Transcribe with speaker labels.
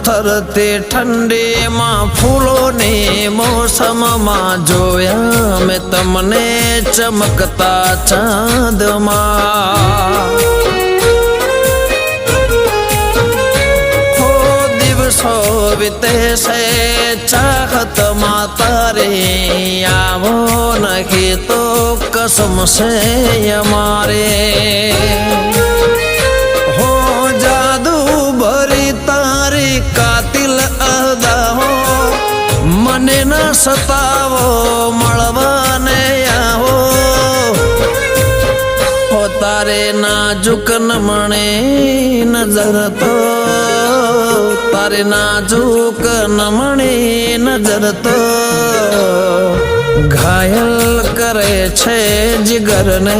Speaker 1: થરથરતી ઠંડીમાં ફૂલોની મોસમમાં જોયા મેં તમને ચમકતા ચાંદમાં દિવસો વીતે છે ચાહતમાં તારી આવો નહીં તો કસમ છે અમારે હો જાદુ ભરી તારી કાતિલ અદાઓ મને ન સતાવો મળવાને આવો હો તારે નાજુક નમણી નજર તો તારે નાજુક નમણી નજર તો ઘાયલ કરે છે જીગરને